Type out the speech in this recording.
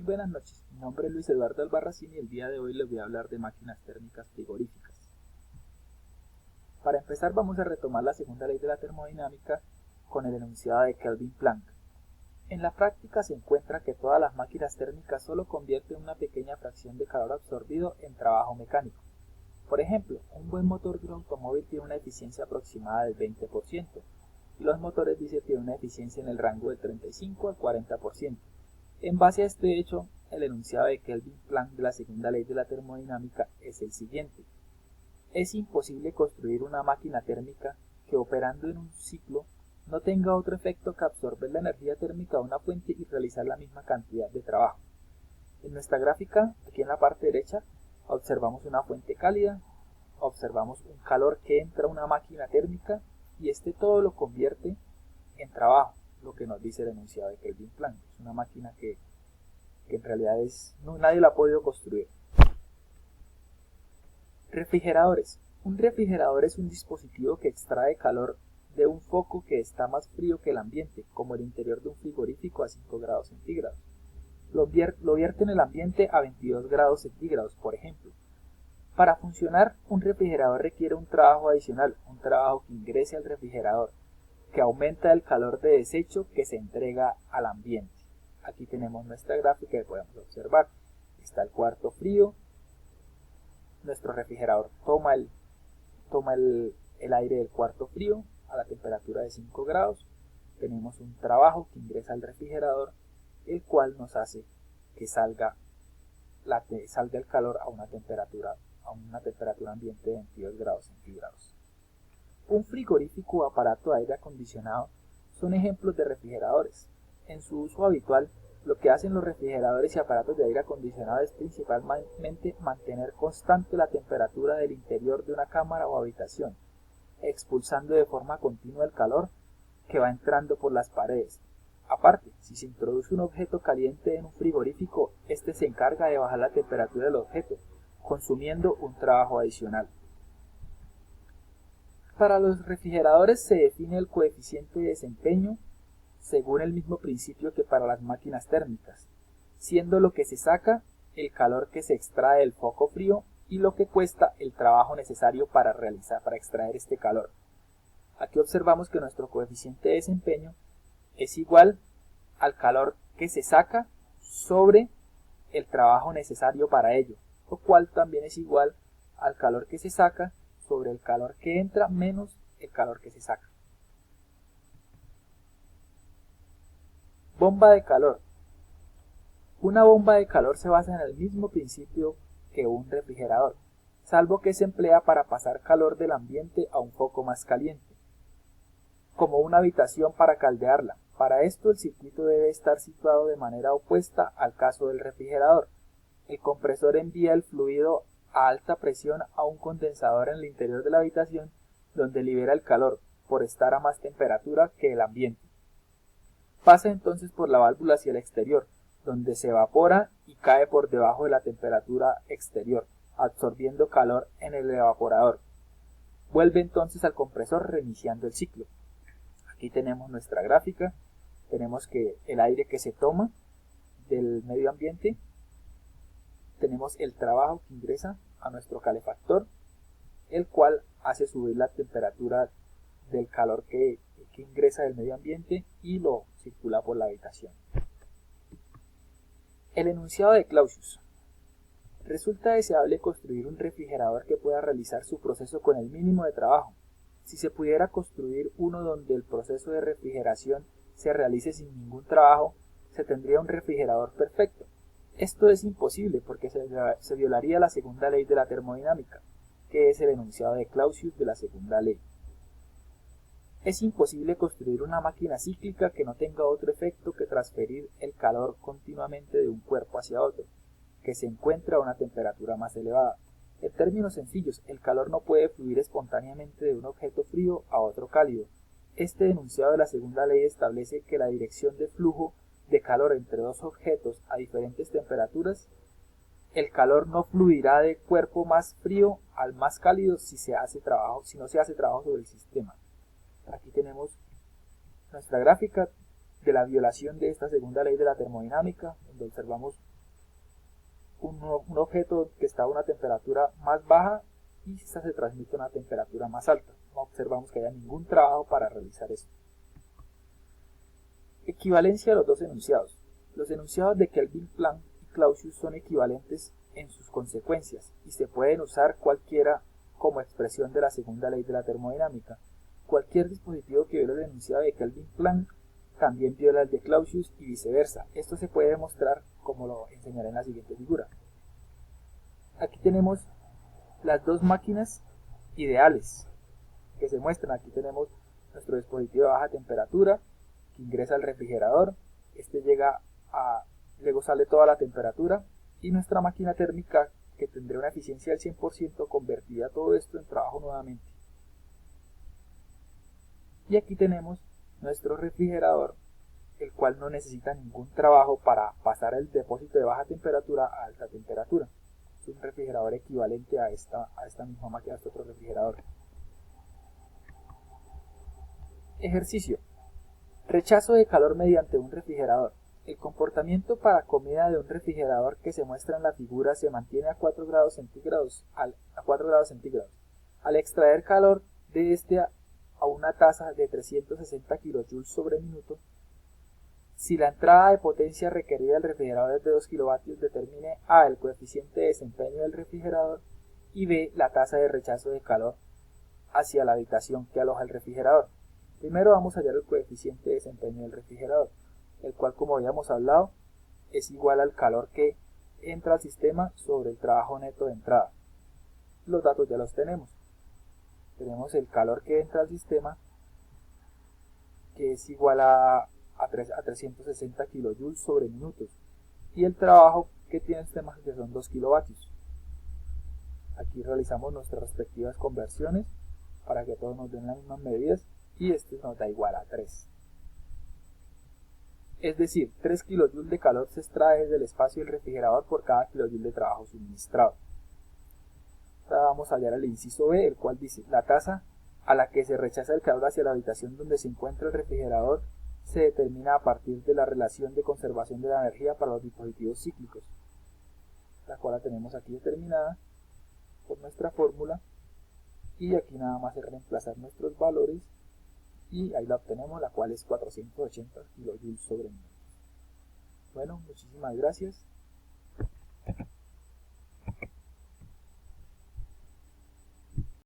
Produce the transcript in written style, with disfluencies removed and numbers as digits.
Muy buenas noches, mi nombre es Luis Eduardo Albarracín y el día de hoy les voy a hablar de máquinas térmicas frigoríficas. Para empezar vamos a retomar la segunda ley de la termodinámica con el enunciado de Kelvin-Planck. En la práctica se encuentra que todas las máquinas térmicas solo convierten una pequeña fracción de calor absorbido en trabajo mecánico. Por ejemplo, un buen motor de un automóvil tiene una eficiencia aproximada del 20% y los motores diésel tienen una eficiencia en el rango del 35 al 40%. En base a este hecho, el enunciado de Kelvin-Planck de la segunda ley de la termodinámica es el siguiente. Es imposible construir una máquina térmica que operando en un ciclo no tenga otro efecto que absorber la energía térmica de una fuente y realizar la misma cantidad de trabajo. En nuestra gráfica, aquí en la parte derecha, observamos una fuente cálida, observamos un calor que entra a una máquina térmica y este todo lo convierte en trabajo, lo que nos dice el enunciado de Kelvin-Planck. Es una máquina que en realidad nadie la ha podido construir. Refrigeradores. Un refrigerador es un dispositivo que extrae calor de un foco que está más frío que el ambiente, como el interior de un frigorífico a 5 grados centígrados. Lo vierte en el ambiente a 22 grados centígrados, por ejemplo. Para funcionar, un refrigerador requiere un trabajo adicional, un trabajo que ingrese al refrigerador, que aumenta el calor de desecho que se entrega al ambiente. Aquí tenemos nuestra gráfica que podemos observar. Está el cuarto frío. Nuestro refrigerador toma el aire del cuarto frío a la temperatura de 5 grados. Tenemos un trabajo que ingresa al refrigerador, el cual nos hace que salga el calor a una temperatura ambiente de 22 grados centígrados. Un frigorífico o aparato de aire acondicionado son ejemplos de refrigeradores. En su uso habitual, lo que hacen los refrigeradores y aparatos de aire acondicionado es principalmente mantener constante la temperatura del interior de una cámara o habitación, expulsando de forma continua el calor que va entrando por las paredes. Aparte, si se introduce un objeto caliente en un frigorífico, este se encarga de bajar la temperatura del objeto, consumiendo un trabajo adicional. Para los refrigeradores se define el coeficiente de desempeño según el mismo principio que para las máquinas térmicas, siendo lo que se saca el calor que se extrae del foco frío y lo que cuesta el trabajo necesario para extraer este calor. Aquí observamos que nuestro coeficiente de desempeño es igual al calor que se saca sobre el trabajo necesario para ello, lo cual también es igual al calor que se saca sobre el calor que entra menos el calor que se saca. Bomba de calor. Una bomba de calor se basa en el mismo principio que un refrigerador, salvo que se emplea para pasar calor del ambiente a un foco más caliente, como una habitación para caldearla. Para esto el circuito debe estar situado de manera opuesta al caso del refrigerador. El compresor envía el fluido a alta presión a un condensador en el interior de la habitación, donde libera el calor, por estar a más temperatura que el ambiente. Pasa entonces por la válvula hacia el exterior, donde se evapora y cae por debajo de la temperatura exterior, absorbiendo calor en el evaporador. Vuelve entonces al compresor reiniciando el ciclo. Aquí tenemos nuestra gráfica, tenemos que el aire que se toma del medio ambiente, tenemos el trabajo que ingresa a nuestro calefactor, el cual hace subir la temperatura del calor que ingresa del medio ambiente y lo circula por la habitación. El enunciado de Clausius. Resulta deseable construir un refrigerador que pueda realizar su proceso con el mínimo de trabajo. Si se pudiera construir uno donde el proceso de refrigeración se realice sin ningún trabajo, se tendría un refrigerador perfecto. Esto es imposible porque se violaría la segunda ley de la termodinámica, que es el enunciado de Clausius de la segunda ley. Es imposible construir una máquina cíclica que no tenga otro efecto que transferir el calor continuamente de un cuerpo hacia otro, que se encuentra a una temperatura más elevada. En términos sencillos, el calor no puede fluir espontáneamente de un objeto frío a otro cálido. Este enunciado de la segunda ley establece que la dirección de flujo de calor entre dos objetos a diferentes temperaturas, el calor no fluirá del cuerpo más frío al más cálido si no se hace trabajo sobre el sistema. Aquí tenemos nuestra gráfica de la violación de esta segunda ley de la termodinámica, donde cuando observamos un objeto que está a una temperatura más baja y esta se transmite a una temperatura más alta. No observamos que haya ningún trabajo para realizar esto. Equivalencia de los dos enunciados. Los enunciados de Kelvin, Planck y Clausius son equivalentes en sus consecuencias y se pueden usar cualquiera como expresión de la segunda ley de la termodinámica. Cualquier dispositivo que viole el enunciado de Kelvin-Planck también viola el de Clausius y viceversa. Esto se puede demostrar como lo enseñaré en la siguiente figura. Aquí tenemos las dos máquinas ideales que se muestran. Aquí tenemos nuestro dispositivo de baja temperatura que ingresa al refrigerador. Este llega a, luego sale toda la temperatura y nuestra máquina térmica que tendría una eficiencia del 100% convertiría todo esto en trabajo nuevamente. Y aquí tenemos nuestro refrigerador, el cual no necesita ningún trabajo para pasar el depósito de baja temperatura a alta temperatura. Es un refrigerador equivalente a esta misma máquina, a este otro refrigerador. Ejercicio. Rechazo de calor mediante un refrigerador. El comportamiento para comida de un refrigerador que se muestra en la figura se mantiene a 4 grados centígrados. Al extraer calor de este a una tasa de 360 kJ sobre minuto, si la entrada de potencia requerida del refrigerador es de 2 kW, determine A el coeficiente de desempeño del refrigerador y B la tasa de rechazo de calor hacia la habitación que aloja el refrigerador. Primero vamos a hallar el coeficiente de desempeño del refrigerador, el cual, como habíamos hablado, es igual al calor que entra al sistema sobre el trabajo neto de entrada. Los datos ya los tenemos. Tenemos el calor que entra al sistema, que es igual a 360 kJ sobre minutos, y el trabajo que tiene el sistema, que son 2 kilovatios. Aquí realizamos nuestras respectivas conversiones para que todos nos den las mismas medidas, y este nos da igual a 3. Es decir, 3 kJ de calor se extrae del espacio del refrigerador por cada kJ de trabajo suministrado. Ahora vamos a hallar el inciso B, el cual dice: la tasa a la que se rechaza el calor hacia la habitación donde se encuentra el refrigerador se determina a partir de la relación de conservación de la energía para los dispositivos cíclicos, la cual la tenemos aquí determinada por nuestra fórmula, y aquí nada más es reemplazar nuestros valores y ahí la obtenemos, la cual es 480 kJ sobre minuto. Bueno, muchísimas gracias.